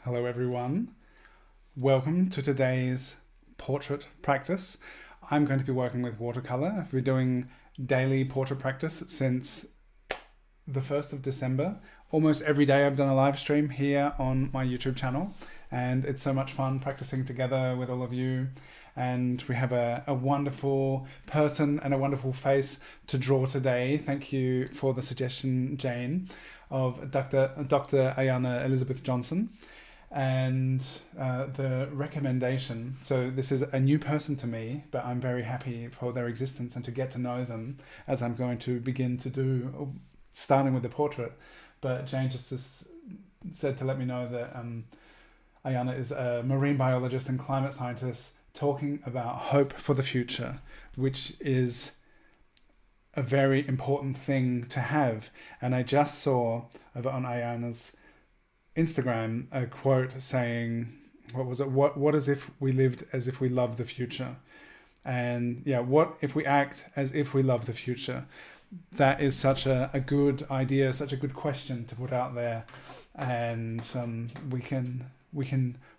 Hello everyone. Welcome to today's portrait practice. I'm going to be working with watercolor. I've been doing daily portrait practice since the 1st of December. Almost every day I've done a live stream here on my YouTube channel, and it's so much fun practicing together with all of you. And we have a wonderful person and a wonderful face to draw today. Thank you for the suggestion, Jane, of Dr. Ayana Elizabeth Johnson. And the recommendation, so this is a new person to me, but I'm very happy for their existence and to get to know them as I'm going to begin to do, starting with the portrait. But Jane just said to let me know that Ayana is a marine biologist and climate scientist talking about hope for the future, which is a very important thing to have. And I just saw over on Ayana's Instagram a quote saying, what was it? What as if we lived as if we love the future? And yeah, what if we act as if we love the future? That is such a good idea, such a good question to put out there, and we can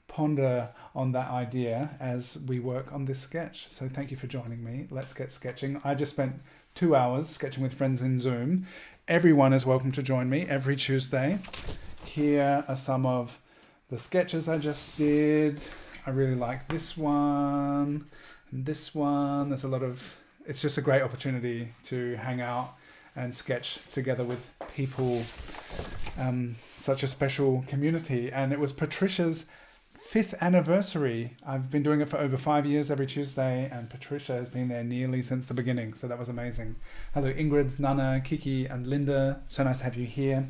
ponder on that idea as we work on this sketch. So thank you for joining me. Let's get sketching. I just spent 2 hours sketching with friends in Zoom. Everyone is welcome to join me every Tuesday. Here are some of the sketches I just did. I really like this one and this one. There's a lot of, it's just a great opportunity to hang out and sketch together with people, such a special community. And it was Patricia's 5th anniversary. I've been doing it for over 5 years every Tuesday, and Patricia has been there nearly since the beginning, so that was amazing. Hello Ingrid, Nana, Kiki and Linda, so nice to have you here.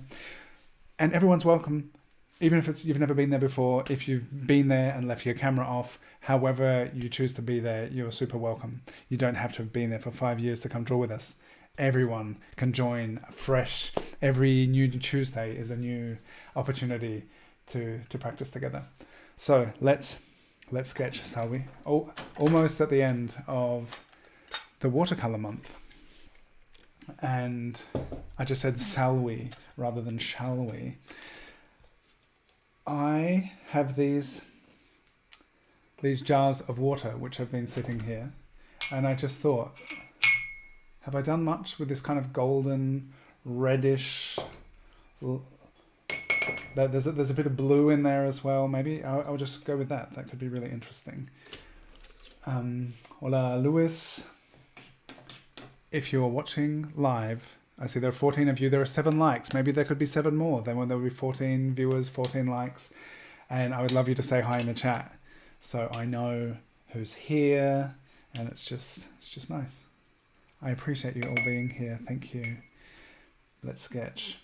And everyone's welcome, even if you've never been there before. If you've been there and left your camera off, however you choose to be there, you're super welcome. You don't have to have been there for 5 years to come draw with us. Everyone can join fresh. Every new Tuesday is a new opportunity to practice together. So let's sketch, shall we? Oh, almost at the end of the watercolor month. And I just said shall we rather than shall we. I have these jars of water which have been sitting here, and I just thought, have I done much with this kind of golden reddish, there's a bit of blue in there as well. Maybe I'll just go with that. That could be really interesting. Hola Luis, if you're watching live, I see there are 14 of you. There are 7 likes. Maybe there could be 7 more. Then there will be 14 viewers, 14 likes. And I would love you to say hi in the chat, so I know who's here. And it's just nice. I appreciate you all being here. Thank you. Let's sketch.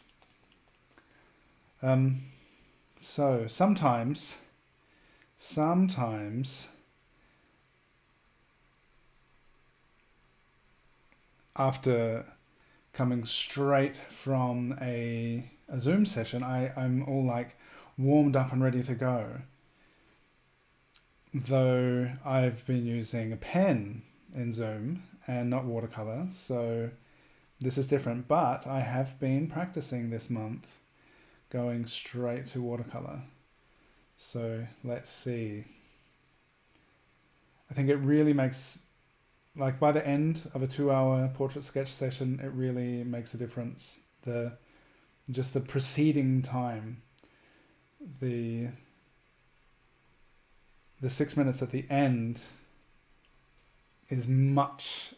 So sometimes after coming straight from a Zoom session, I'm all like warmed up and ready to go. Though I've been using a pen in Zoom and not watercolor, so this is different. But I have been practicing this month going straight to watercolor. So let's see. I think it really makes, like by the end of a 2-hour portrait sketch session, it really makes a difference. Just the preceding time, the 6 minutes at the end is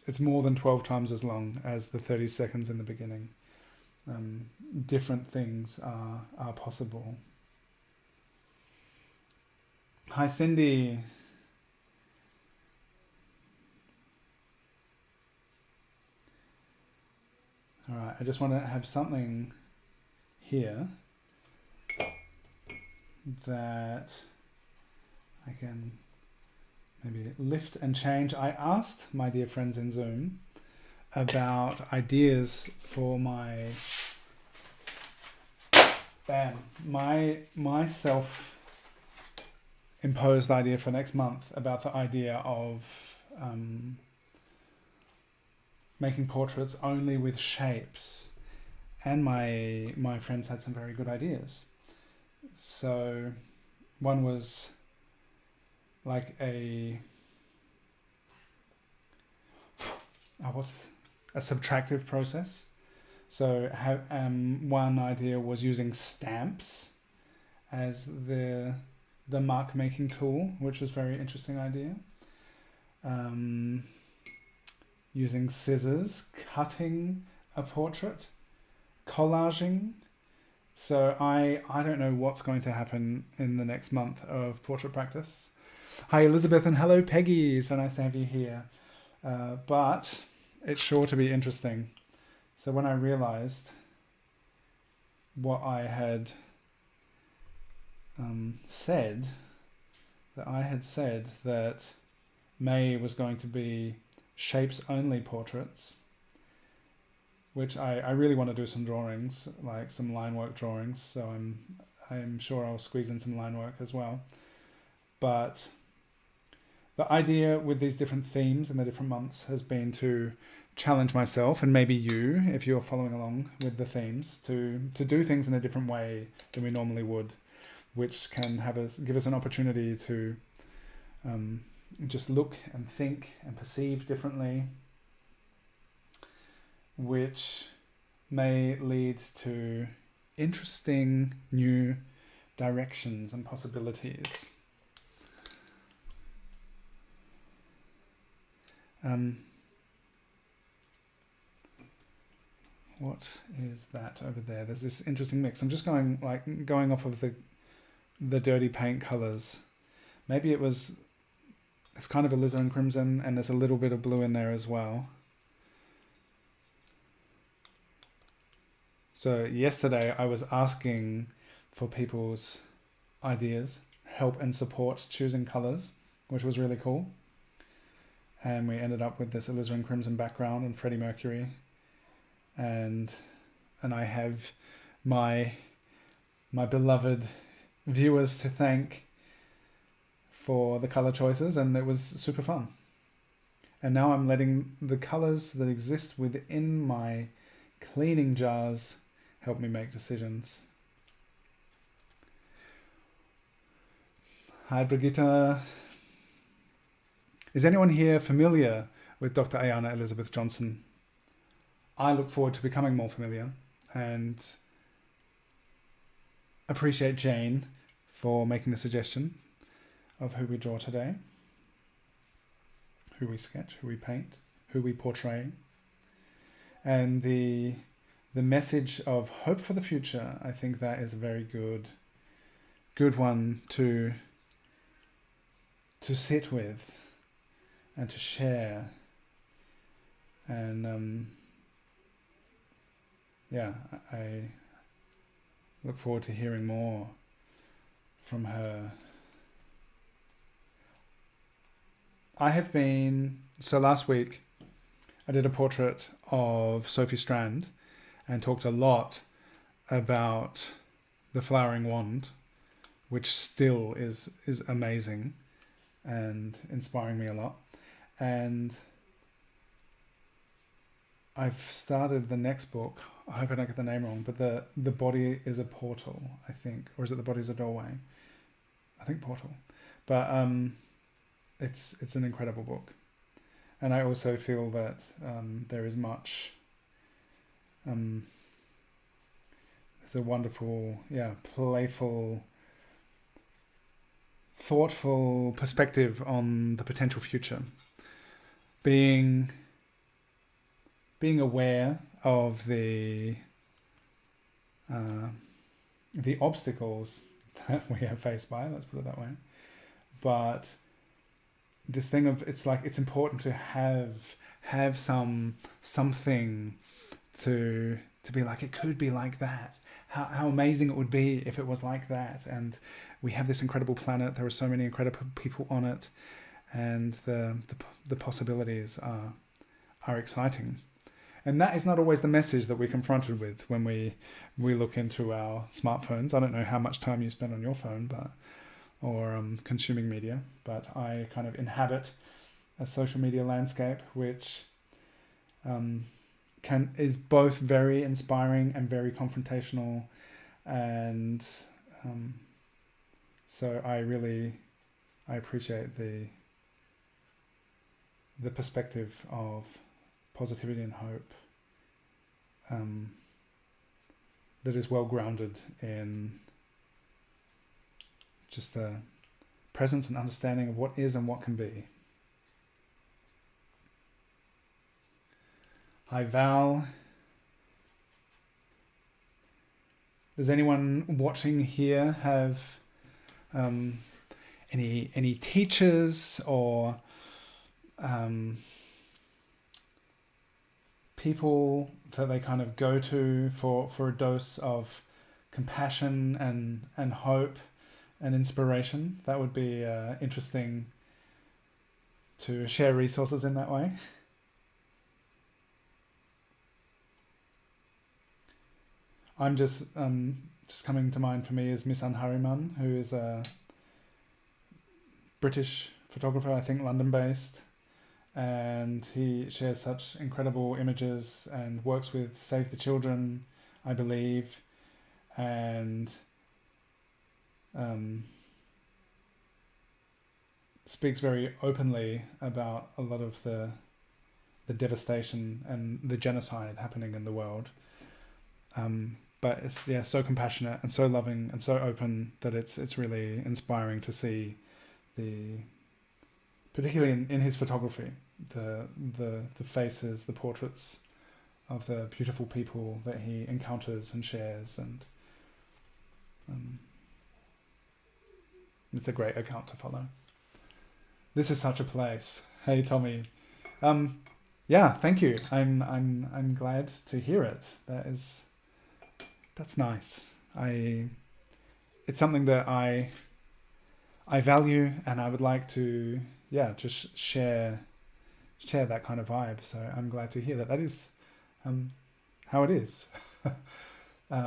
it's more than 12 times as long as the 30 seconds in the beginning. Different things are possible. Hi Cindy. All right, I just want to have something here that I can maybe lift and change. I asked my dear friends in Zoom about ideas for my self-imposed idea for next month, about the idea of making portraits only with shapes. And my friends had some very good ideas. So one was like what's a subtractive process. So one idea was using stamps as the mark making tool, which was a very interesting idea. Using scissors, cutting a portrait, collaging. So I don't know what's going to happen in the next month of portrait practice. Hi Elizabeth and hello Peggy, so nice to have you here. But it's sure to be interesting. So when I realized what I had said that May was going to be shapes only portraits, which I really want to do some drawings, like some line work drawings, so I'm sure I'll squeeze in some line work as well. But the idea with these different themes in the different months has been to challenge myself, and maybe you, if you're following along with the themes, to do things in a different way than we normally would, which can give us an opportunity to just look and think and perceive differently, which may lead to interesting new directions and possibilities. What is that over there? There's this interesting mix. I'm just going off of the dirty paint colors. Maybe it's kind of alizarin crimson, and there's a little bit of blue in there as well. So yesterday I was asking for people's ideas, help and support choosing colors, which was really cool. And we ended up with this alizarin crimson background and Freddie Mercury. And I have my beloved viewers to thank for the color choices, and it was super fun. And now I'm letting the colors that exist within my cleaning jars help me make decisions. Hi Brigitte. Is anyone here familiar with Dr. Ayana Elizabeth Johnson? I look forward to becoming more familiar, and appreciate Jane for making the suggestion of who we draw today, who we sketch, who we paint, who we portray, and the message of hope for the future. I think that is a very good one to sit with and to share. And I look forward to hearing more from her. So last week I did a portrait of Sophie Strand and talked a lot about the flowering wand, which still is amazing and inspiring me a lot. And I've started the next book. I hope I don't get the name wrong, but the body is a portal, I think, or is it the body is a doorway? I think portal. But it's an incredible book, and I also feel that there is much. There's a wonderful, playful, thoughtful perspective on the potential future. Being aware of the obstacles that we are faced by, let's put it that way. But this thing of it's important to have something to be like, it could be like that. How amazing it would be if it was like that. And we have this incredible planet. There are so many incredible people on it, and the possibilities are exciting. And that is not always the message that we're confronted with when we look into our smartphones. I don't know how much time you spend on your phone, or consuming media, but I kind of inhabit a social media landscape which is both very inspiring and very confrontational, and So I appreciate the perspective of positivity and hope that is well grounded in just the presence and understanding of what is and what can be. Hi Val. Does anyone watching here have any teachers or people that they kind of go to for a dose of compassion and hope and inspiration? That would be interesting to share resources in that way. I'm just coming to mind for me is Miss Anhariman, who is a British photographer, I think London-based, and he shares such incredible images and works with Save the Children, I believe, and speaks very openly about a lot of the devastation and the genocide happening in the world. But it's so compassionate and so loving and so open that it's really inspiring to see particularly in his photography, the faces, the portraits of the beautiful people that he encounters and shares, and it's a great account to follow. This is such a place. Hey Tommy, thank you. I'm glad to hear it. That's nice. It's something that I value, and I would like to just share that kind of vibe. So I'm glad to hear that. That is how it is.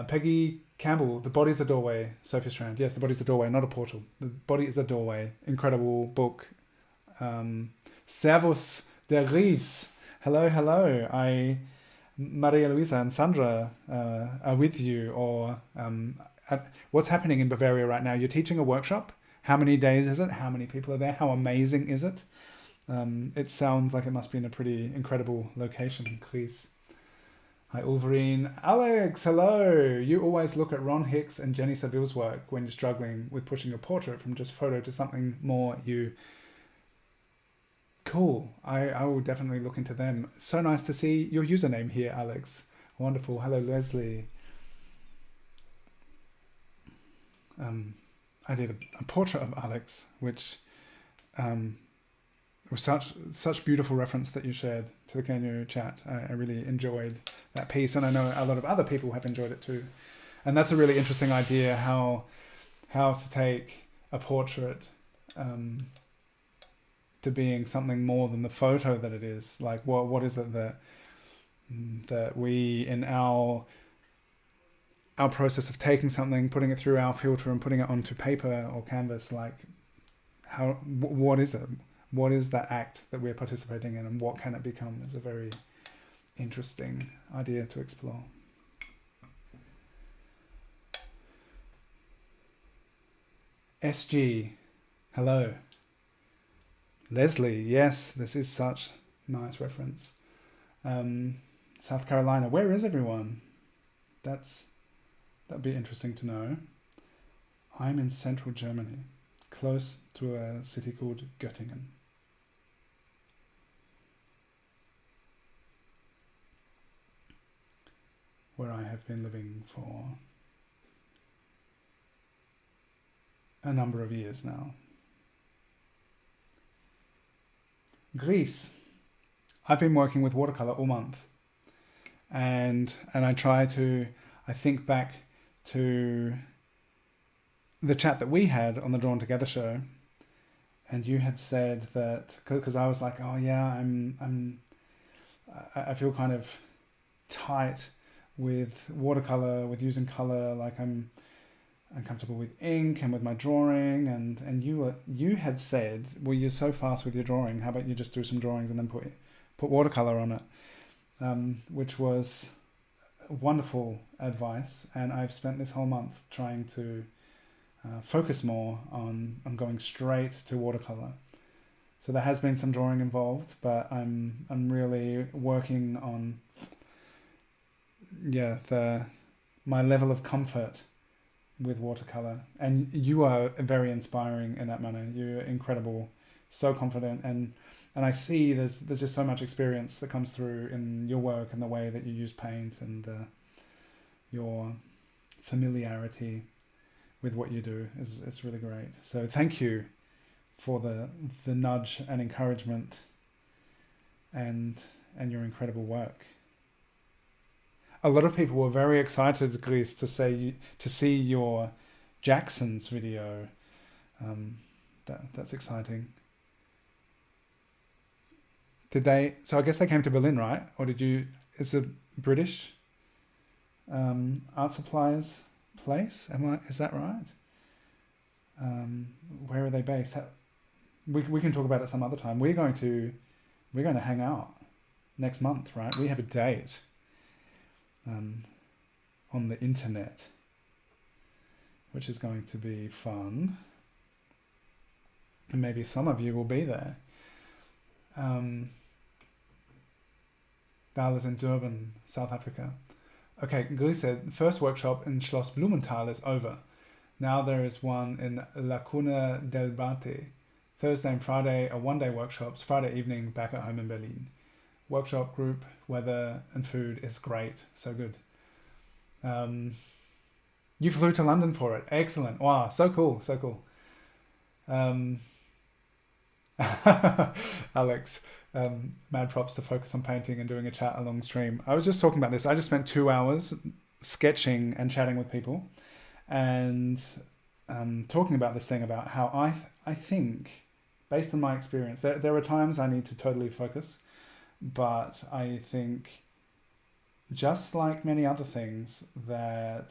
Peggy Campbell, The Body is a Doorway, Sophie Strand. Yes, The Body is a Doorway, not a portal. The Body is a Doorway. Incredible book. Servus der Ries. Hello. Maria Luisa and Sandra are with you, or what's happening in Bavaria right now? You're teaching a workshop. How many days is it? How many people are there? How amazing is it? It sounds like it must be in a pretty incredible location. Chris. Hi, Ulverine. Alex, hello. You always look at Ron Hicks and Jenny Saville's work when you're struggling with pushing a portrait from just photo to something more. Cool. I will definitely look into them. So nice to see your username here, Alex. Wonderful. Hello, Leslie. I did a portrait of Alex, which was such beautiful reference that you shared to the Kenya chat. I really enjoyed that piece, and I know a lot of other people have enjoyed it too. And that's a really interesting idea, how to take a portrait to being something more than the photo that it is. Like what is it that we, in our process of taking something, putting it through our filter and putting it onto paper or canvas, like what is it? What is that act that we're participating in, and what can it become, is a very interesting idea to explore. SG, hello. Leslie, yes, this is such nice reference. South Carolina, where is everyone? That'd be interesting to know. I'm in central Germany, close to a city called Göttingen. Where I have been living for a number of years now. Greece. I've been working with watercolor all month, and I think back to the chat that we had on the Drawn Together show, and you had said that, because I was like, oh yeah, I feel kind of tight with watercolor, with using color, like I'm comfortable with ink and with my drawing, and you had said, well, you're so fast with your drawing, how about you just do some drawings and then put watercolor on it, which was wonderful advice. And I've spent this whole month trying to focus more on going straight to watercolor. So there has been some drawing involved, but I'm really working on my level of comfort with watercolor. And you are very inspiring in that manner. You're incredible, so confident, and I see there's just so much experience that comes through in your work and the way that you use paint and your familiarity with what you do is really great. So thank you for the nudge and encouragement and your incredible work. A lot of people were very excited, Chris, to see your Jackson's video. That's exciting. Did they? So I guess they came to Berlin, right? Or did you? Is it British art supplies place? Is that right? Where are they based? We can talk about it some other time. We're going to hang out next month, right? We have a date on the internet, which is going to be fun, and maybe some of you will be there. Val is in Durban, South Africa. Okay, Gui said, first workshop in Schloss Blumenthal is over. Now there is one in Lacuna del Bate. Thursday and Friday are one-day workshops. Friday evening back at home in Berlin. Workshop group, weather and food is great. So good. You flew to London for it. Excellent. Wow, so cool, so cool. Alex, mad props to focus on painting and doing a chat along stream. I was just talking about this. I just spent 2 hours sketching and chatting with people and talking about this thing about how I think, based on my experience, there are times I need to totally focus, but I think just like many other things that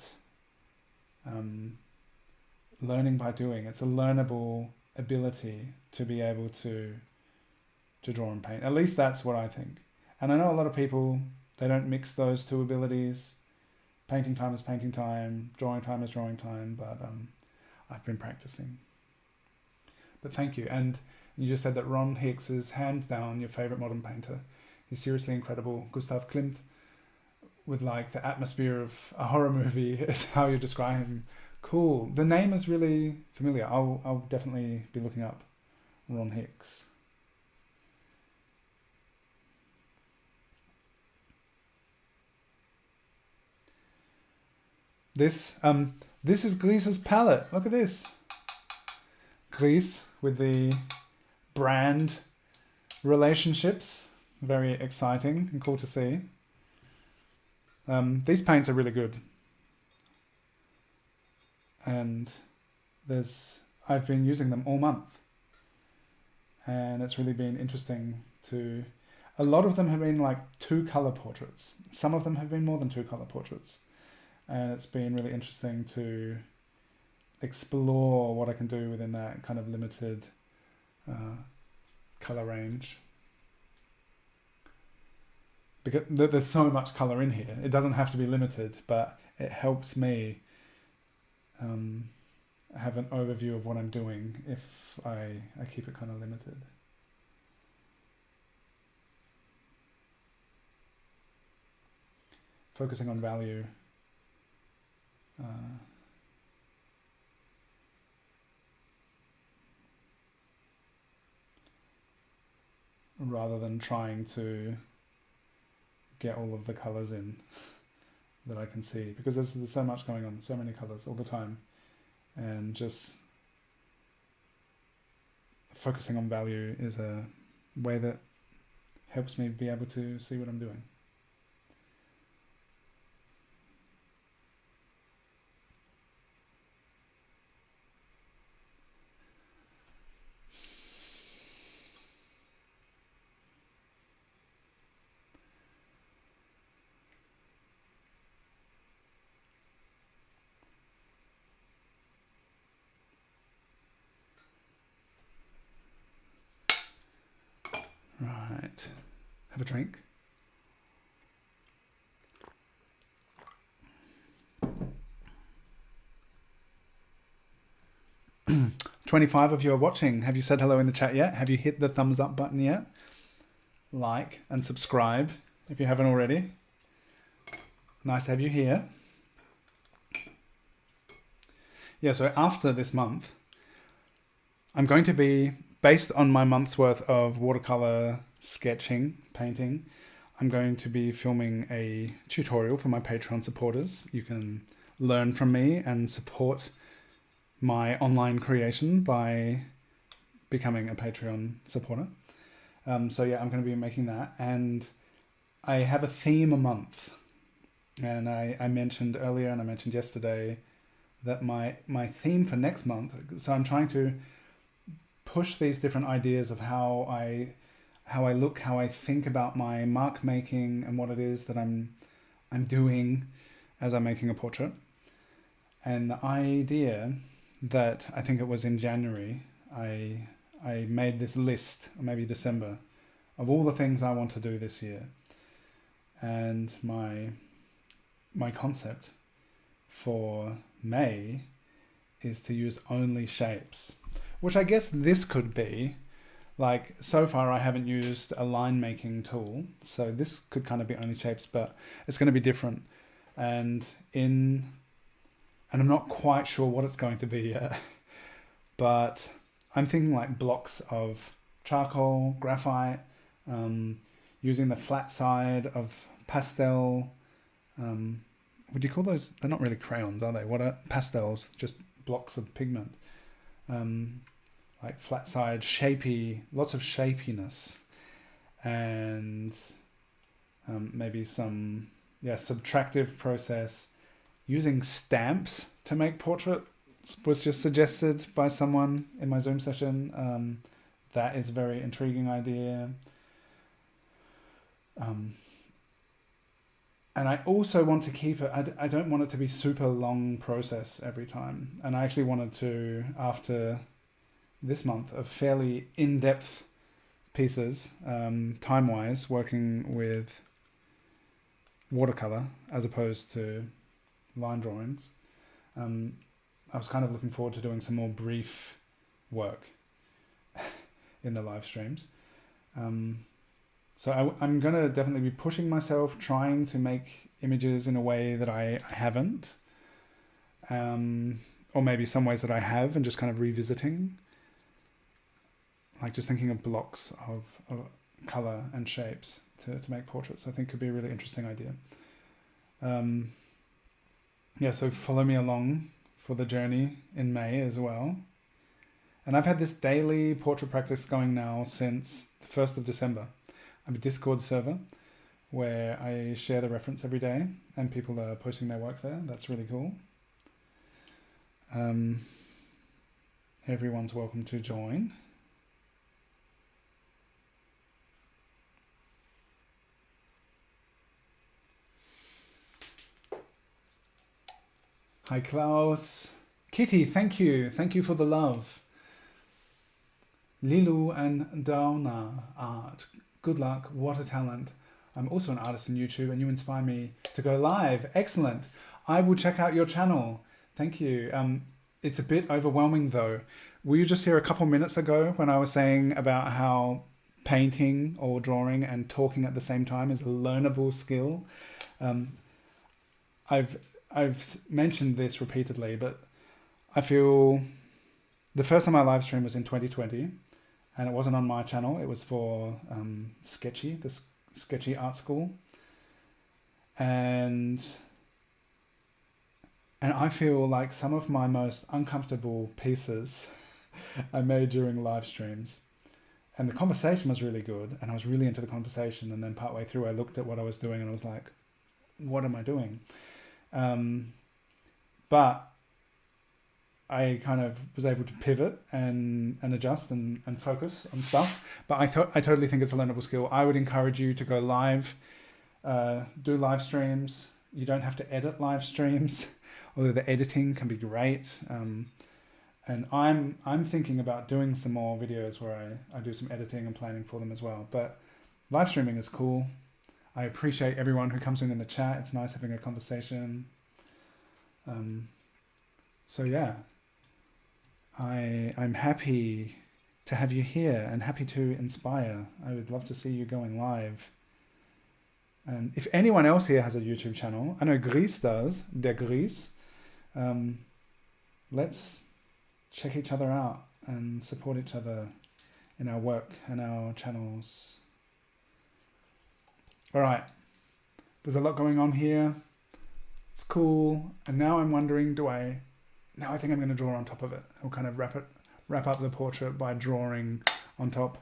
learning by doing, it's a learnable ability to be able to draw and paint. At least that's what I think. And I know a lot of people, they don't mix those two abilities. Painting time is painting time, drawing time is drawing time, but I've been practicing. But thank you. And you just said that Ron Hicks is hands down your favorite modern painter. He's seriously incredible. Gustav Klimt, with like the atmosphere of a horror movie is how you describe him. Cool. The name is really familiar. I'll definitely be looking up Ron Hicks. This is Grease's palette. Look at this. Grease with the brand relationships. Very exciting and cool to see. These paints are really good. And I've been using them all month. And it's really been interesting to... A lot of them have been like 2 color portraits. Some of them have been more than 2 color portraits. And it's been really interesting to explore what I can do within that kind of limited color range. Because there's so much color in here. It doesn't have to be limited, but it helps me have an overview of what I'm doing if I keep it kind of limited. Focusing on value. Rather than trying to get all of the colors in that I can see, because there's so much going on, so many colors all the time, and just focusing on value is a way that helps me be able to see what I'm doing. Right, have a drink. 25 of you are watching. Have you said hello in the chat yet? Have you hit the thumbs up button yet? Like and subscribe if you haven't already. Nice to have you here. Yeah, so after this month, I'm going to be, based on my month's worth of watercolor sketching, painting, I'm going to be filming a tutorial for my Patreon supporters. You can learn from me and support my online creation by becoming a Patreon supporter. So yeah, I'm going to be making that. And I have a theme a month. And I mentioned earlier and I mentioned yesterday that my theme for next month, so I'm trying to push these different ideas of how I look, how I think about my mark making and what it is that I'm doing as I'm making a portrait. And the idea that I think it was in January, I made this list, or maybe December, of all the things I want to do this year. And my concept for May is to use only shapes, which I guess this could be. Like, so far I haven't used a line making tool, so this could kind of be only shapes, but it's going to be different. And I'm not quite sure what it's going to be yet, but I'm thinking like blocks of charcoal, graphite, using the flat side of pastel. Would you call those? They're not really crayons, are they? What are pastels? Just blocks of pigment. Like flat side, shapy, lots of shapiness, and maybe some subtractive process. Using stamps to make portraits was just suggested by someone in my Zoom session. That is a very intriguing idea. And I also want to keep it, I don't want it to be super long process every time. And I actually wanted to, after this month, of fairly in-depth pieces, time-wise, working with watercolor as opposed to line drawings. I was kind of looking forward to doing some more brief work in the live streams. So I'm going to definitely be pushing myself, trying to make images in a way that I haven't, or maybe some ways that I have, and just kind of revisiting, like just thinking of blocks of color and shapes to make portraits. I think could be a really interesting idea. So follow me along for the journey in May as well. And I've had this daily portrait practice going now since the 1st of December. I have a Discord server where I share the reference every day and people are posting their work there. That's really cool. Everyone's welcome to join. Hi, Klaus. Kitty, thank you. Thank you for the love. Lilu and Dauna Art. Good luck. What a talent. I'm also an artist on YouTube and you inspire me to go live. Excellent. I will check out your channel. Thank you. It's a bit overwhelming though. Were you just here a couple minutes ago when I was saying about how painting or drawing and talking at the same time is a learnable skill? I've mentioned this repeatedly, but I feel the first time I live streamed was in 2020 and it wasn't on my channel. It was for Sketchy, the Sketchy Art School. And I feel like some of my most uncomfortable pieces I made during live streams. And the conversation was really good and I was really into the conversation. And then partway through I looked at what I was doing and I was like, what am I doing? But I kind of was able to pivot and adjust and focus on stuff. But I totally think it's a learnable skill. I would encourage you to go live, do live streams. You don't have to edit live streams, although the editing can be great. And I'm thinking about doing some more videos where I do some editing and planning for them as well. But live streaming is cool. I appreciate everyone who comes in the chat. It's nice having a conversation. So yeah, I'm happy to have you here and happy to inspire. I would love to see you going live. And if anyone else here has a YouTube channel, I know Gries does, der Gries. Let's check each other out and support each other in our work and our channels. All right, there's a lot going on here. It's cool. And now I'm wondering, now I think I'm going to draw on top of it. I'll kind of wrap up the portrait by drawing on top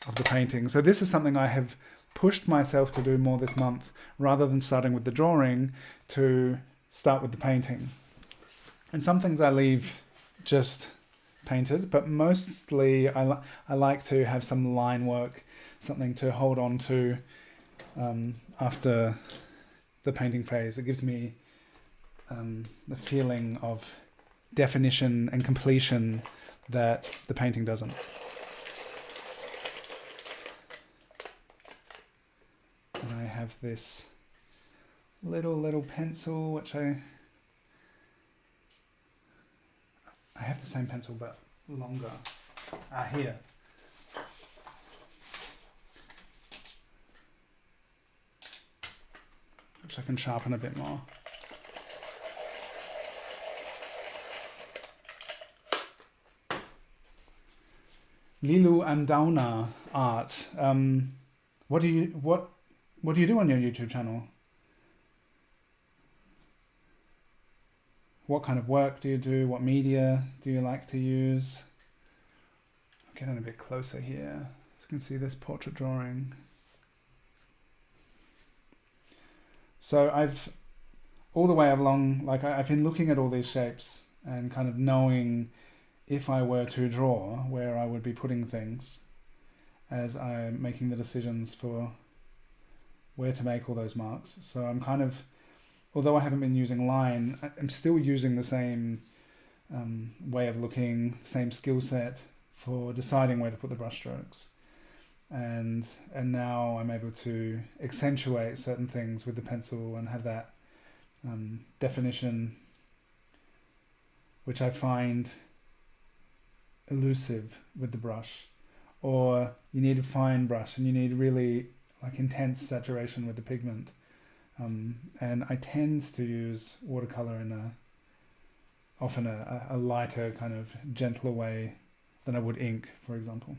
of the painting. So this is something I have pushed myself to do more this month, rather than starting with the drawing, to start with the painting. And some things I leave just painted, but mostly I like to have some line work, something to hold on to after the painting phase. It gives me the feeling of definition and completion that the painting doesn't. And I have this little pencil, which I have the same pencil but longer. Here. Which I can sharpen a bit more. Lilu and Dauna art. What do you do on your YouTube channel? What kind of work do you do? What media do you like to use? I'm getting a bit closer here, so you can see this portrait drawing. So all the way along, I've been looking at all these shapes and kind of knowing if I were to draw where I would be putting things as I'm making the decisions for where to make all those marks. So I'm kind of, although I haven't been using line, I'm still using the same way of looking, same skill set for deciding where to put the brush strokes. And now I'm able to accentuate certain things with the pencil and have that definition, which I find elusive with the brush. Or you need a fine brush and you need really intense saturation with the pigment. And I tend to use watercolor in often a lighter, kind of gentler way than I would ink, for example.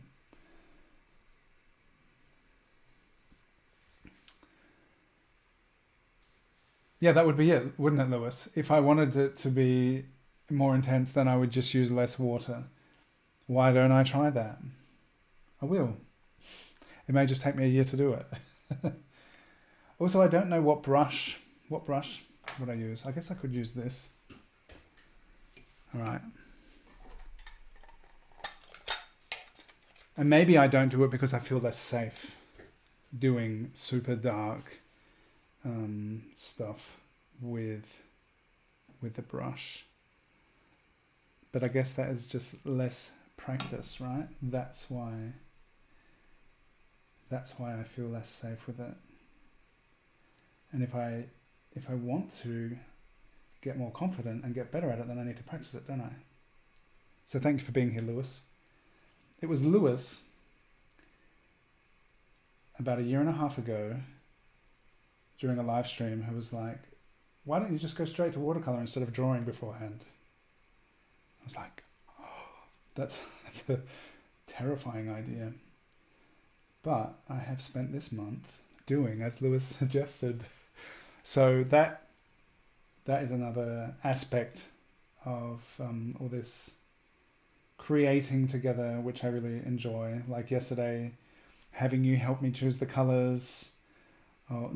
Yeah, that would be it, wouldn't it, Lewis? If I wanted it to be more intense, then I would just use less water. Why don't I try that? I will. It may just take me a year to do it. Also, I don't know what brush would I use. I guess I could use this. All right. And maybe I don't do it because I feel less safe doing super dark stuff with the brush. But I guess that is just less practice, right? That's why I feel less safe with it. And if I want to get more confident and get better at it, then I need to practice it, don't I? So thank you for being here, Lewis. It was Lewis about 1.5 years ago during a live stream who was like, why don't you just go straight to watercolor instead of drawing beforehand? I was like, oh, that's a terrifying idea. But I have spent this month doing as Lewis suggested. So that is another aspect of all this creating together, which I really enjoy. Like yesterday, having you help me choose the colors,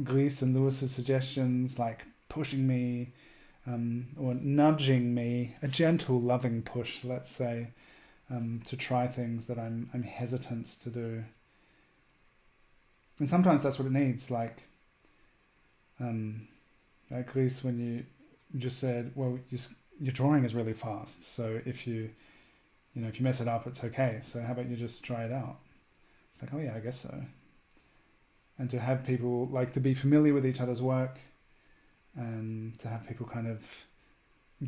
Gries and Lewis's suggestions, like pushing me or nudging me, a gentle, loving push, let's say, to try things that I'm hesitant to do. And sometimes that's what it needs. Like Gries, when you just said, well, your drawing is really fast, so if you mess it up, it's okay. So how about you just try it out? It's like, oh yeah, I guess so. And to have people, like, to be familiar with each other's work and to have people kind of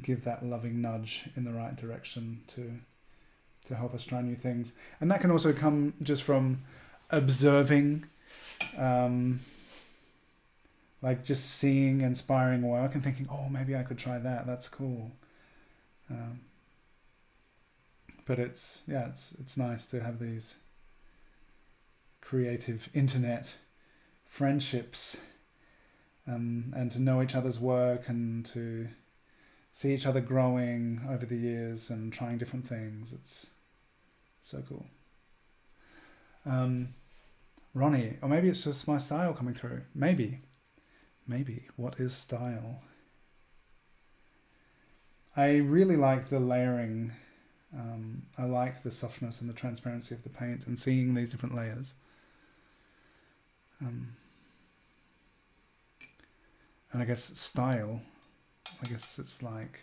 give that loving nudge in the right direction to help us try new things. And that can also come just from observing, like just seeing inspiring work and thinking, oh, maybe I could try that. That's cool. But it's nice to have these creative internet friendships, and to know each other's work and to see each other growing over the years and trying different things. It's so cool. Ronnie, or maybe it's just my style coming through. Maybe. What is style? I really like the layering. I like the softness and the transparency of the paint and seeing these different layers. And I guess style, it's like,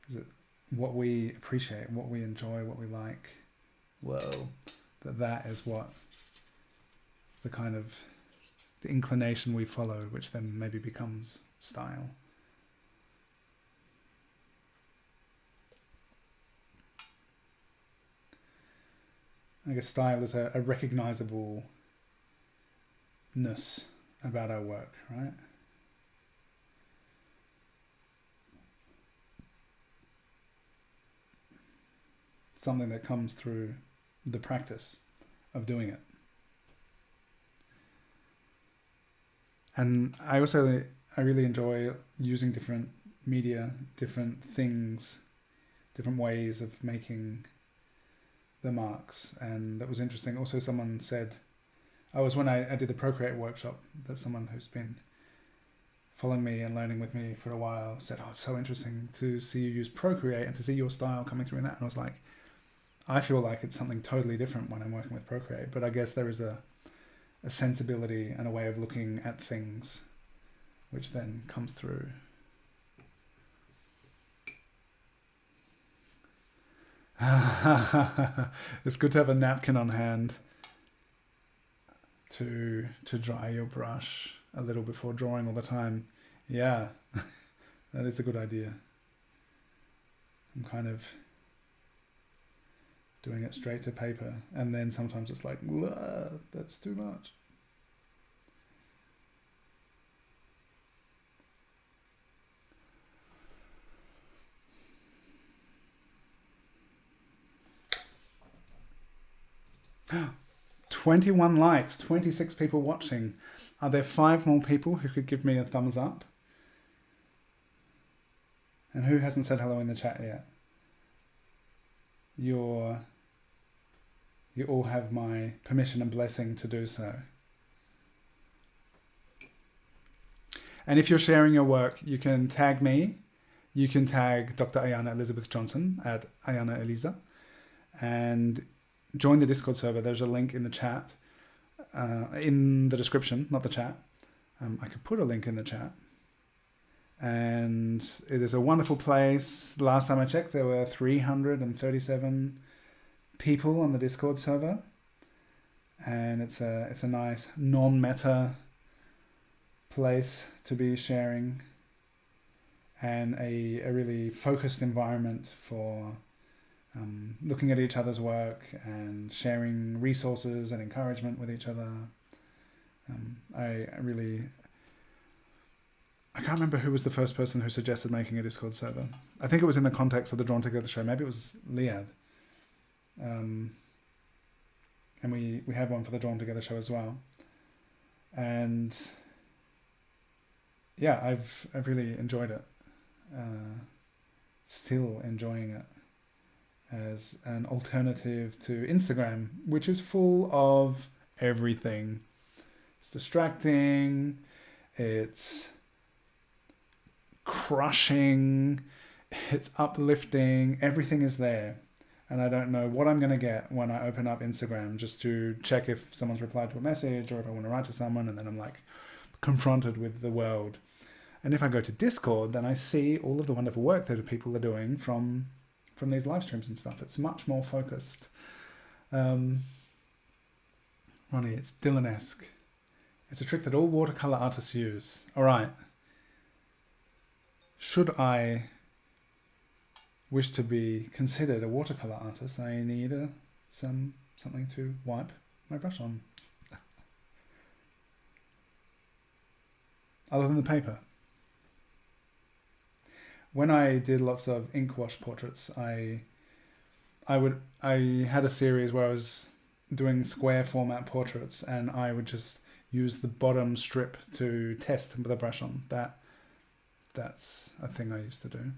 is it what we appreciate, what we enjoy, what we like? Whoa, that is what the kind of the inclination we follow, which then maybe becomes style. I guess style is a recognizableness about our work, right? Something that comes through the practice of doing it. And I really enjoy using different media, different things, different ways of making the marks. And that was interesting. Also, someone said, when I did the Procreate workshop, that someone who's been following me and learning with me for a while said, oh, it's so interesting to see you use Procreate and to see your style coming through in that. And I was like, I feel like it's something totally different when I'm working with Procreate, but I guess there is a sensibility and a way of looking at things which then comes through. It's good to have a napkin on hand to dry your brush a little before drawing all the time. Yeah, that is a good idea. I'm kind of doing it straight to paper, and then sometimes it's like, that's too much. $21 likes, 26 people watching. Are there 5 more people who could give me a thumbs up? And who hasn't said hello in the chat yet? You all have my permission and blessing to do so. And if you're sharing your work, you can tag me. You can tag Dr. Ayana Elizabeth Johnson at Ayana Eliza, and join the Discord server. There's a link in the chat, in the description, not the chat. I could put a link in the chat. And it is a wonderful place. Last time I checked, there were 337 people on the Discord server. And it's a nice non-meta place to be sharing, and a really focused environment for looking at each other's work and sharing resources and encouragement with each other. I can't remember who was the first person who suggested making a Discord server. I think it was in the context of the Drawn Together show. Maybe it was Liad. And we have one for the Drawn Together show as well. And yeah, I've really enjoyed it. Still enjoying it as an alternative to Instagram, which is full of everything. It's distracting, it's crushing, it's uplifting, everything is there. And I don't know what I'm going to get when I open up Instagram just to check if someone's replied to a message or if I want to write to someone, and then I'm like confronted with the world. And if I go to Discord, then I see all of the wonderful work that people are doing from these live streams and stuff. It's much more focused. Ronnie, it's Dylan-esque. It's a trick that all watercolor artists use. All right. Should I wish to be considered a watercolor artist, I need something to wipe my brush on. Other than the paper. When I did lots of ink wash portraits, I had a series where I was doing square format portraits, and I would just use the bottom strip to test the brush on. That's a thing I used to do.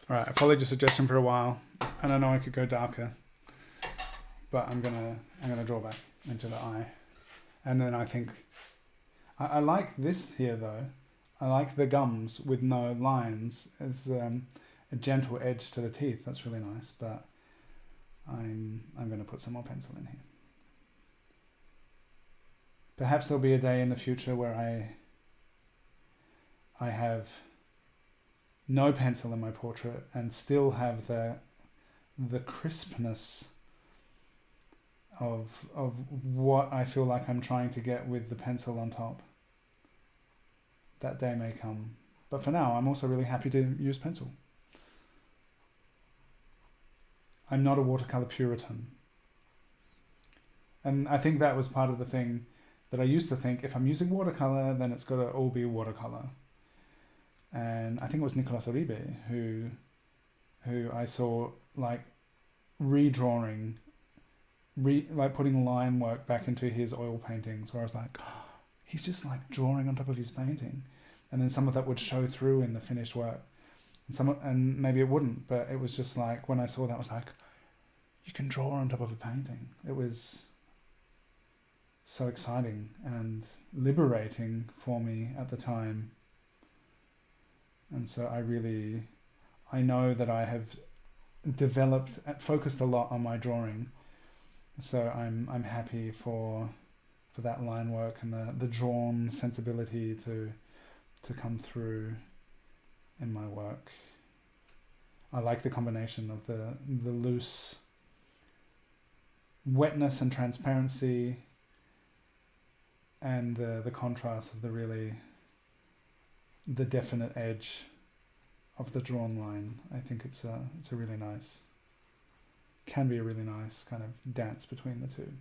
All right, I followed your suggestion for a while, and I know I could go darker, but I'm gonna draw back into the eye, and then I think I like this here though. I like the gums with no lines. It's a gentle edge to the teeth. That's really nice. But I'm gonna put some more pencil in here. Perhaps there'll be a day in the future where I have no pencil in my portrait and still have the crispness of what I feel like I'm trying to get with the pencil on top. That day may come. But for now, I'm also really happy to use pencil. I'm not a watercolor puritan. And I think that was part of the thing that I used to think, if I'm using watercolor, then it's got to all be watercolor. And I think it was Nicolas Uribe who I saw like redrawing, like putting line work back into his oil paintings, where I was like, oh, he's just like drawing on top of his painting, and then some of that would show through in the finished work, and maybe it wouldn't, but it was just like, when I saw that, I was like, you can draw on top of a painting. It was so exciting and liberating for me at the time. And so I know that I have focused a lot on my drawing. So I'm happy for that line work and the drawn sensibility to come through in my work. I like the combination of the loose wetness and transparency, and the contrast of the definite edge of the drawn line. I think it's a really nice, can be a really nice kind of dance between the two.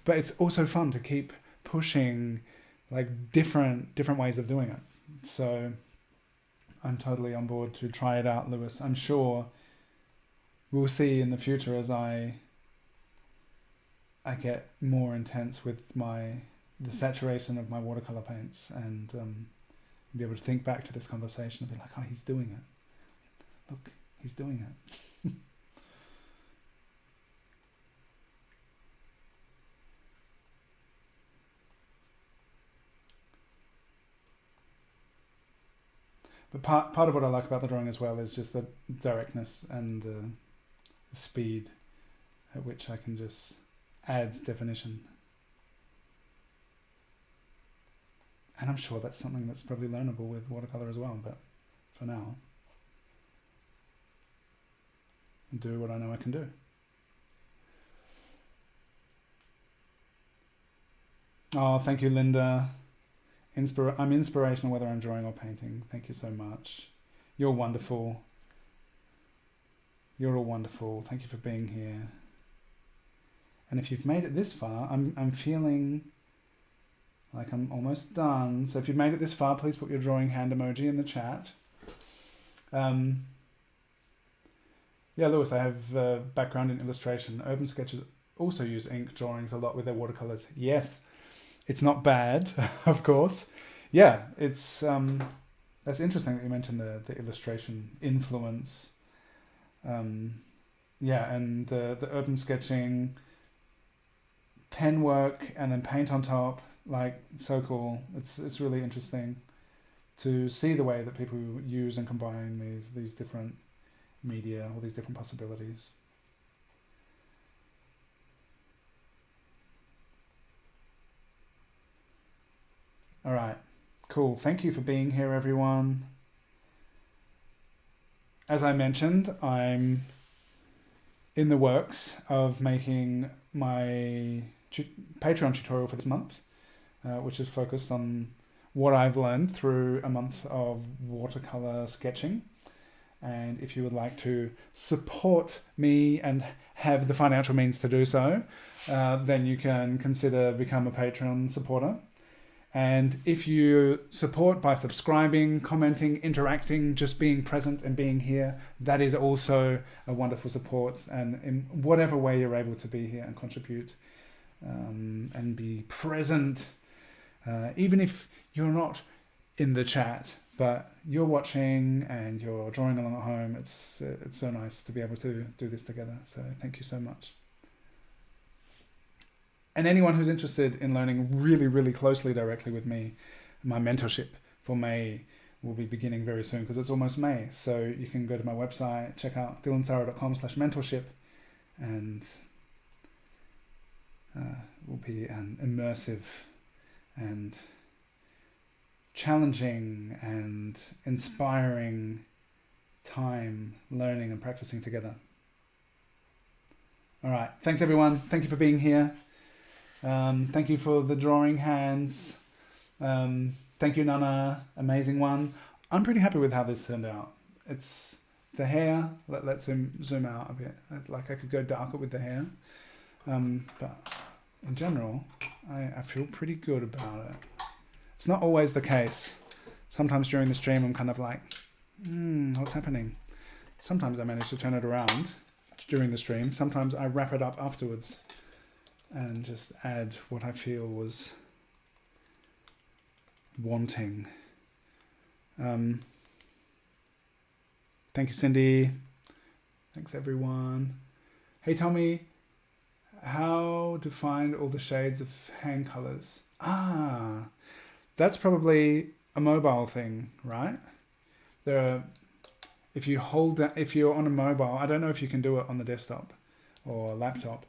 But it's also fun to keep pushing like different ways of doing it. So I'm totally on board to try it out, Lewis. I'm sure we'll see in the future as I get more intense with the saturation of my watercolor paints, and be able to think back to this conversation and be like, oh, he's doing it. Look, he's doing it. But part of what I like about the drawing as well is just the directness and the speed at which I can just add definition. And I'm sure that's something that's probably learnable with watercolor as well, but for now, do what I know I can do. Oh, thank you, Linda. I'm inspirational whether I'm drawing or painting. Thank you so much. You're wonderful. You're all wonderful. Thank you for being here. And if you've made it this far, I'm feeling like I'm almost done. So if you've made it this far, please put your drawing hand emoji in the chat. Yeah, Lewis, I have a background in illustration. Urban Sketches also use ink drawings a lot with their watercolors. Yes, it's not bad, of course. Yeah, it's that's interesting that you mentioned the illustration influence. yeah, and the urban sketching, pen work, and then paint on top, like so cool. It's really interesting to see the way that people use and combine these different media, all these different possibilities. All right, cool. Thank you for being here, everyone. As I mentioned, I'm in the works of making my Patreon tutorial for this month, which is focused on what I've learned through a month of watercolor sketching. And if you would like to support me and have the financial means to do so, then you can consider become a Patreon supporter. And if you support by subscribing, commenting, interacting, just being present and being here, that is also a wonderful support. And in whatever way you're able to be here and contribute and be present, even if you're not in the chat, but you're watching and you're drawing along at home, it's so nice to be able to do this together. So thank you so much. And anyone who's interested in learning really, really closely directly with me, my mentorship for May will be beginning very soon because it's almost May. So you can go to my website, check out dylansara.com/mentorship, and it will be an immersive and challenging and inspiring time learning and practicing together. All right. Thanks, everyone. Thank you for being here. Thank you for the drawing hands. Thank you, Nana. Amazing one. I'm pretty happy with how this turned out. It's the hair. Let's zoom out a bit. Like I could go darker with the hair. But in general, I feel pretty good about it. It's not always the case. Sometimes during the stream, I'm kind of like, what's happening? Sometimes I manage to turn it around during the stream. Sometimes I wrap it up afterwards and just add what I feel was wanting. Thank you, Cindy. Thanks, everyone. Hey, tell me how to find all the shades of hand colors. That's probably a mobile thing, right? If you're on a mobile, I don't know if you can do it on the desktop or laptop.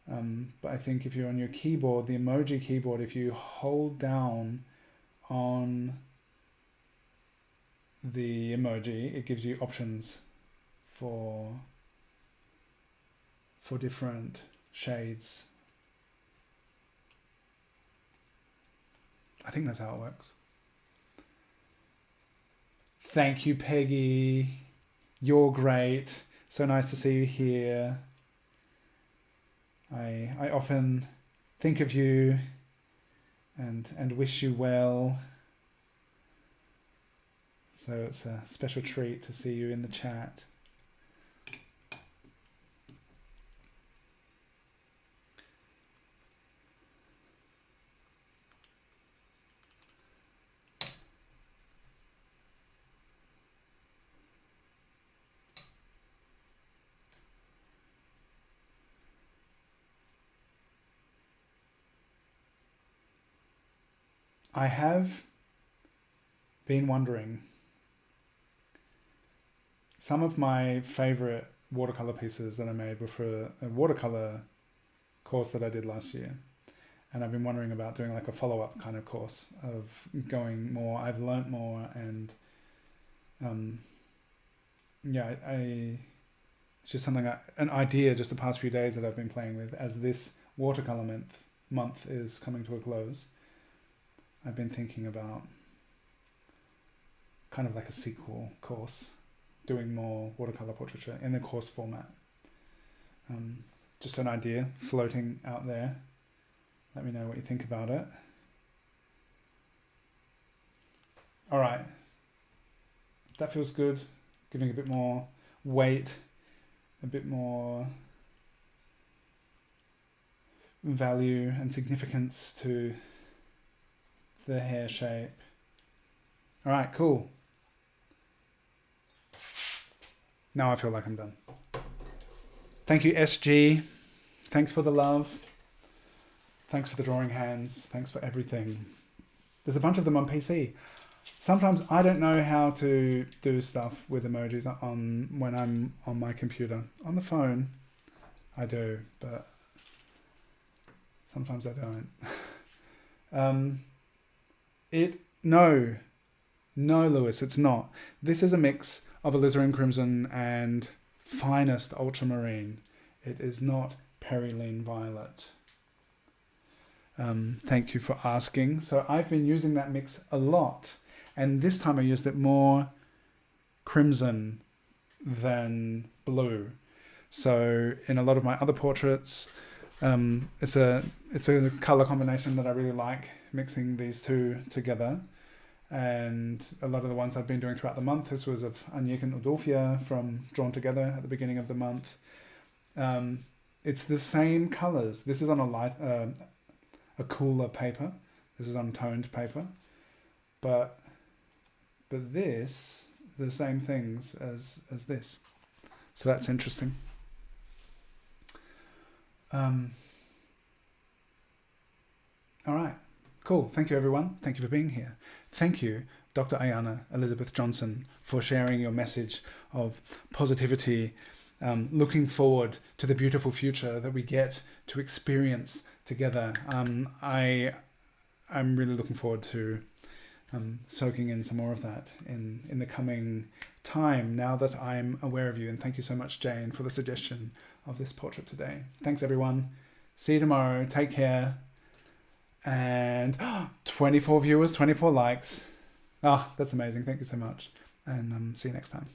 But I think if you're on your keyboard, the emoji keyboard, if you hold down on the emoji, it gives you options for different shades. I think that's how it works. Thank you, Peggy. You're great. So nice to see you here. I often think of you and wish you well. So it's a special treat to see you in the chat. I have been wondering, some of my favorite watercolor pieces that I made were for a watercolor course that I did last year. And I've been wondering about doing like a follow-up kind of course of going more. I've learnt more, and it's just something, an idea just the past few days that I've been playing with as this watercolor month is coming to a close. I've been thinking about kind of like a sequel course, doing more watercolor portraiture in the course format. Just an idea floating out there. Let me know what you think about it. All right. That feels good. Giving a bit more weight, a bit more value and significance to the hair shape. All right, cool. Now I feel like I'm done. Thank you, SG. Thanks for the love. Thanks for the drawing hands. Thanks for everything. There's a bunch of them on PC. Sometimes I don't know how to do stuff with emojis when I'm on my computer. On the phone, I do, but sometimes I don't. No, Lewis, it's not. This is a mix of alizarin crimson and finest ultramarine. It is not perylene violet. Thank you for asking. So I've been using that mix a lot, and this time I used it more crimson than blue. So in a lot of my other portraits, it's a color combination that I really like, mixing these two together. And a lot of the ones I've been doing throughout the month, this was of Anyik and Udolphia from Drawn Together at the beginning of the month. It's the same colors. This is on a cooler paper. This is on toned paper, but this, the same things as this. So that's interesting. All right, cool. Thank you, everyone. Thank you for being here. Thank you, Dr. Ayana Elizabeth Johnson, for sharing your message of positivity, looking forward to the beautiful future that we get to experience together. I'm really looking forward to soaking in some more of that in the coming time, now that I'm aware of you. And thank you so much, Jane, for the suggestion of this portrait today. Thanks, everyone. See you tomorrow. Take care. And 24 viewers, 24 likes. Oh, that's amazing. Thank you so much. And see you next time.